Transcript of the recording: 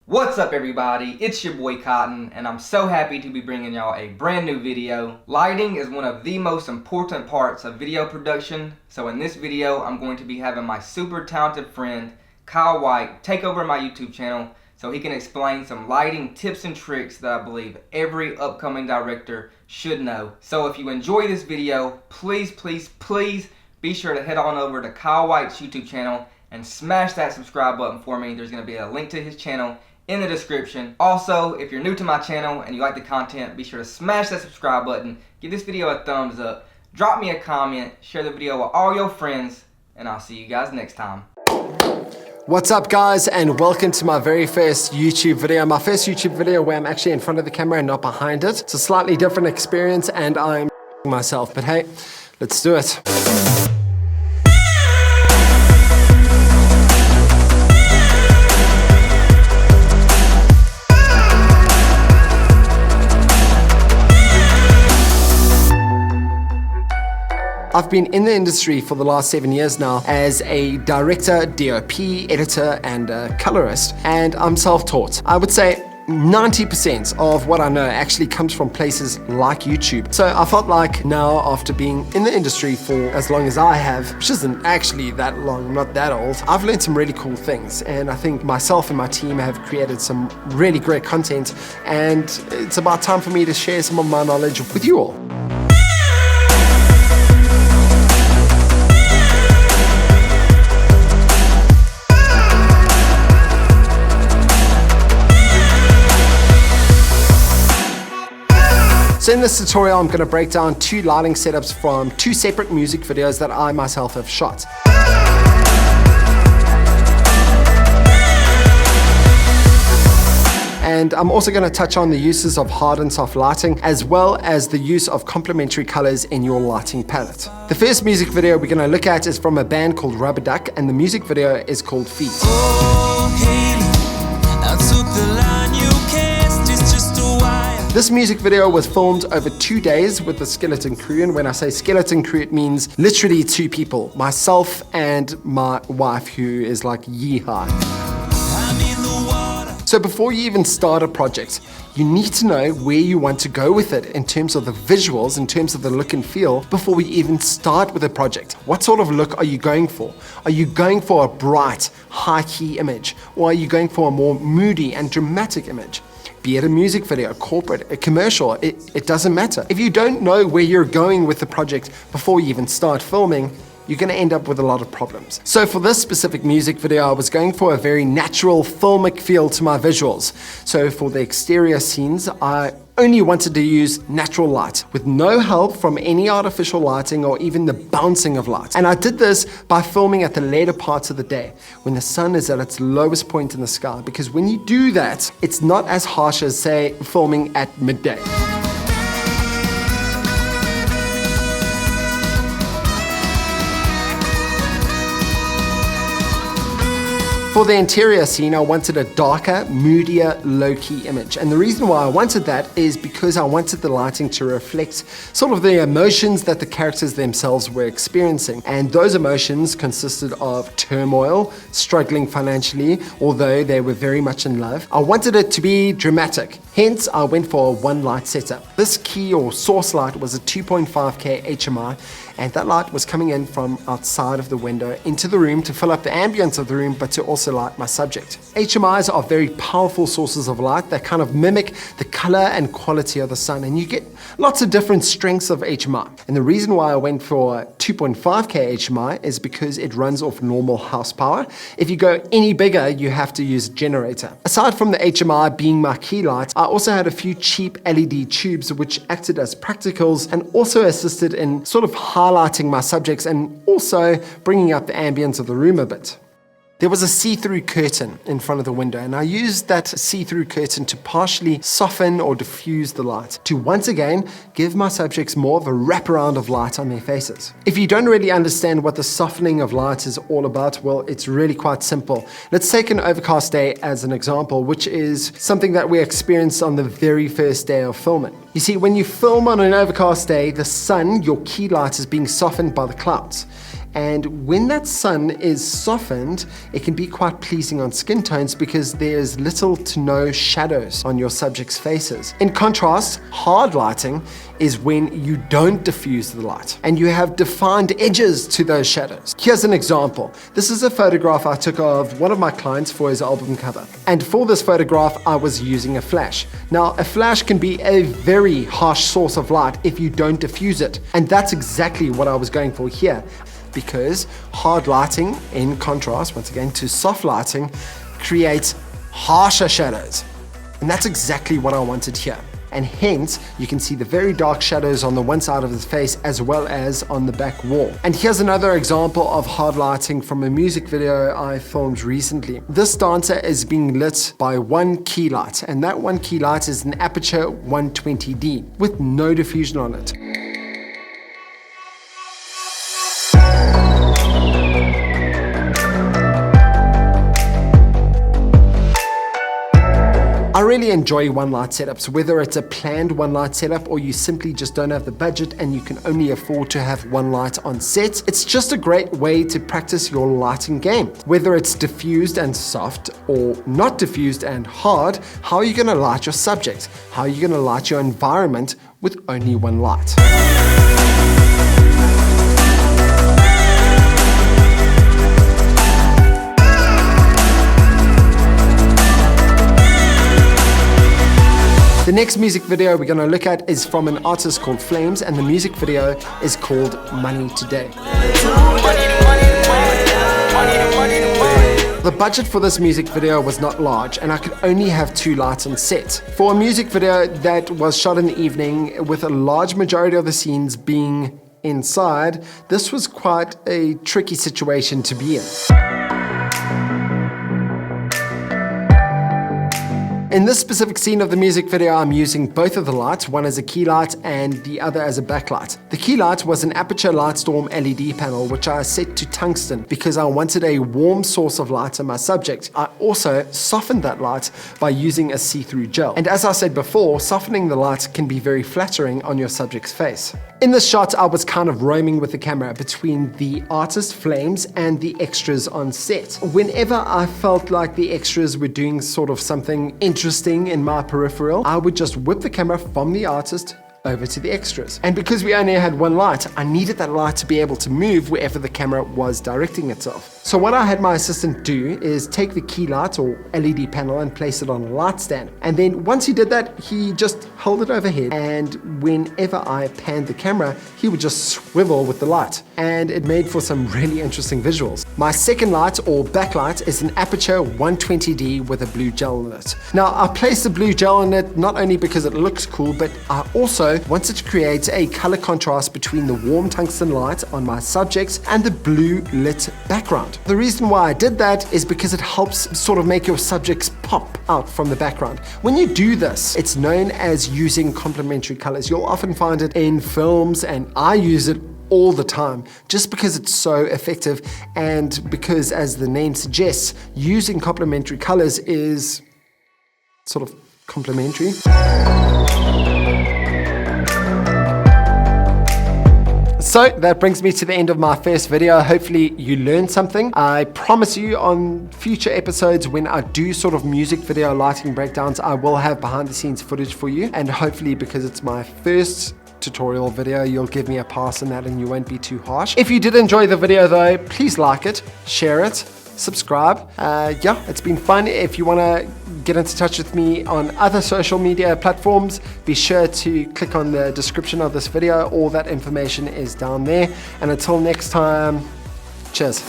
What's up everybody, it's your boy Cotton, and I'm so happy to be bringing y'all a brand new video. Lighting is one of the most important parts of video production, so in this video I'm going to be having my super talented friend Kyle White take over my YouTube channel so he can explain some lighting tips and tricks that I believe every upcoming director should know. So if you enjoy this video, please be sure to head on over to Kyle White's YouTube channel and smash that subscribe button for me. There's going to be a link to his channel in the description. Also, if you're new to my channel and you like the content, be sure to smash that subscribe button, give this video a thumbs up, drop me a comment, share the video with all your friends, and I'll see you guys next time. What's up guys, and welcome to my very first YouTube video. My first YouTube video where I'm actually in front of the camera and not behind it. It's a slightly different experience and I'm myself, but hey, let's do it. I've been in the industry for the last 7 years now as a director, DOP, editor, and colorist, and I'm self-taught. I would say 90% of what I know actually comes from places like YouTube. So I felt like now, after being in the industry for as long as I have, which isn't actually that long, I'm not that old, I've learned some really cool things, and I think myself and my team have created some really great content, and it's about time for me to share some of my knowledge with you all. So in this tutorial, I'm going to break down 2 lighting setups from 2 separate music videos that I myself have shot. And I'm also going to touch on the uses of hard and soft lighting, as well as the use of complementary colors in your lighting palette. The first music video we're going to look at is from a band called Rubber Duck, and the music video is called Feet. Oh, Haley, I took the line you cast, it's just a wire. This music video was filmed over 2 days with the skeleton crew, and when I say skeleton crew, it means literally 2 people, myself and my wife, who is like yee-haw. So before you even start a project, you need to know where you want to go with it in terms of the visuals, in terms of the look and feel, before we even start with a project. What sort of look are you going for? Are you going for a bright, high-key image, or are you going for a more moody and dramatic image? Be it a music video, a corporate, a commercial, it doesn't matter. If you don't know where you're going with the project before you even start filming, you're going to end up with a lot of problems. So for this specific music video, I was going for a very natural filmic feel to my visuals. So for the exterior scenes, I only wanted to use natural light with no help from any artificial lighting or even the bouncing of light. And I did this by filming at the later parts of the day when the sun is at its lowest point in the sky, because when you do that, it's not as harsh as, say, filming at midday. For the interior scene, I wanted a darker, moodier, low-key image. And the reason why I wanted that is because I wanted the lighting to reflect sort of the emotions that the characters themselves were experiencing. And those emotions consisted of turmoil, struggling financially, although they were very much in love. I wanted it to be dramatic. Hence, I went for a 1-light setup. This key or source light was a 2.5K HMI, and that light was coming in from outside of the window into the room to fill up the ambience of the room, but to also light my subject. HMIs are very powerful sources of light that kind of mimic the color and quality of the sun, and you get lots of different strengths of HMI. And the reason why I went for 2.5K HMI is because it runs off normal house power. If you go any bigger, you have to use a generator. Aside from the HMI being my key light, I also had a few cheap LED tubes which acted as practicals and also assisted in sort of highlighting my subjects and also bringing up the ambience of the room a bit. There was a see-through curtain in front of the window, and I used that see-through curtain to partially soften or diffuse the light, to once again give my subjects more of a wraparound of light on their faces. If you don't really understand what the softening of light is all about, well, it's really quite simple. Let's take an overcast day as an example, which is something that we experienced on the very first day of filming. You see, when you film on an overcast day, the sun, your key light, is being softened by the clouds. And when that sun is softened, it can be quite pleasing on skin tones because there's little to no shadows on your subject's faces. In contrast, hard lighting is when you don't diffuse the light and you have defined edges to those shadows. Here's an example. This is a photograph I took of one of my clients for his album cover. And for this photograph, I was using a flash. Now, a flash can be a very harsh source of light if you don't diffuse it. And that's exactly what I was going for here, because hard lighting, in contrast, once again, to soft lighting, creates harsher shadows. And that's exactly what I wanted here. And hence, you can see the very dark shadows on the one side of his face as well as on the back wall. And here's another example of hard lighting from a music video I filmed recently. This dancer is being lit by one key light, and that one key light is an Aperture 120D with no diffusion on it. I really enjoy one light setups, whether it's a planned one light setup or you simply just don't have the budget and you can only afford to have one light on set. It's just a great way to practice your lighting game. Whether it's diffused and soft or not diffused and hard, how are you going to light your subject? How are you going to light your environment with only one light? The next music video we're going to look at is from an artist called Flames, and the music video is called Money Today. The budget for this music video was not large, and I could only have 2 lights on set. For a music video that was shot in the evening with a large majority of the scenes being inside, this was quite a tricky situation to be in. In this specific scene of the music video, I'm using both of the lights, one as a key light and the other as a backlight. The key light was an Aperture Lightstorm LED panel, which I set to tungsten because I wanted a warm source of light on my subject. I also softened that light by using a see-through gel. And as I said before, softening the light can be very flattering on your subject's face. In this shot, I was kind of roaming with the camera between the artist Flames and the extras on set. Whenever I felt like the extras were doing sort of something interesting in my peripheral, I would just whip the camera from the artist over to the extras. And because we only had one light, I needed that light to be able to move wherever the camera was directing itself. So what I had my assistant do is take the key light or LED panel and place it on a light stand. And then once he did that, he just held it overhead, and whenever I panned the camera, he would just swivel with the light. And it made for some really interesting visuals. My second light or backlight is an Aperture 120D with a blue gel in it. Now, I placed the blue gel in it not only because it looks cool, but I also wanted to create a color contrast between the warm tungsten light on my subjects and the blue lit background. The reason why I did that is because it helps sort of make your subjects pop out from the background. When you do this, it's known as using complementary colors. You'll often find it in films, and I use it all the time just because it's so effective, and because, as the name suggests, using complementary colors is sort of complementary. So that brings me to the end of my first video. Hopefully you learned something. I promise you on future episodes, when I do sort of music video lighting breakdowns, I will have behind the scenes footage for you. And hopefully, because it's my first tutorial video, you'll give me a pass on that and you won't be too harsh. If you did enjoy the video though, please like it, share it, subscribe. Yeah, it's been fun. If you want to get into touch with me on other social media platforms, be sure to click on the description of this video. All that information is down there. And until next time, cheers.